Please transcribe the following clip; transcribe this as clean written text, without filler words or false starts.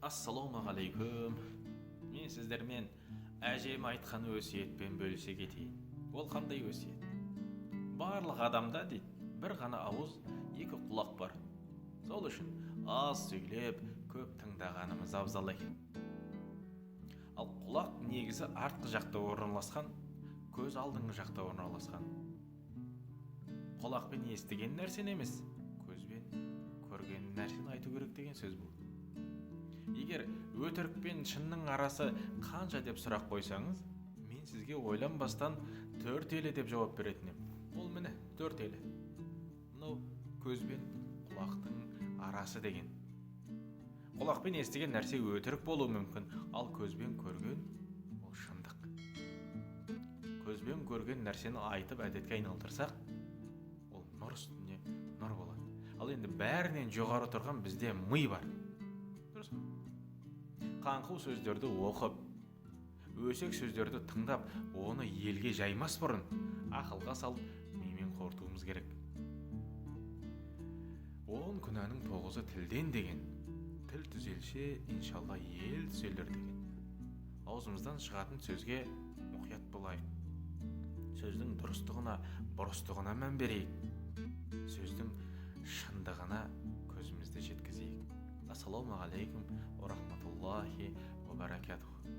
Ассалаумағалейкум. Мен сіздермен әжем айтқан өсиетпен бөлісе кетейін. Ол қандай өсиет? Барлық адамда дейді, бір ғана ауыз, екі құлақ бар. Сол үшін аз сөйлеп, көп тыңдағанымыз абзал екен. Ал құлақ негізі артқы жақта орналасқан, көз алдыңғы жақта орналасқан. Құлақпен естіген нәрсені емес, көзбен көрген нәрсені айту керек деген сөз бұл. Егер өтірік пен шынның арасы қанша деп сұрақ қойсаңыз, мен сізге ойланбастан 4 елі деп жауап беретін едім. Ол міне 4 елі. Мынау көз бен құлақтың арасы деген. Құлақпен естіген нәрсе өтірік болуы мүмкін, ал көзбен көрген ол шындық. Көзбен көрген нәрсені айтып әдетке айналдырсақ, ол нұр үстіне нұр болады. Ал енді бәрінен жоғары тұрған бізде ми бар. Дұрыс па? Қаңқу сөздерді оқып, өсек сөздерді тыңдап, оны елге жаймас бұрын ақылға салып, мимен қорытуымыз керек. 10 күнәнің 9-ы тілден деген. Тіл түзелсе, иншалла ел түзелер деген. Аузымыздан шығатын сөзге мұқият болайық. Сөздің дұрыстығына, бұрыстығына мән берейік. Сөздің шындығына көзімізді жеткізейік. Ассалаумағалейкум ва рахматуллахи ва баракатуху.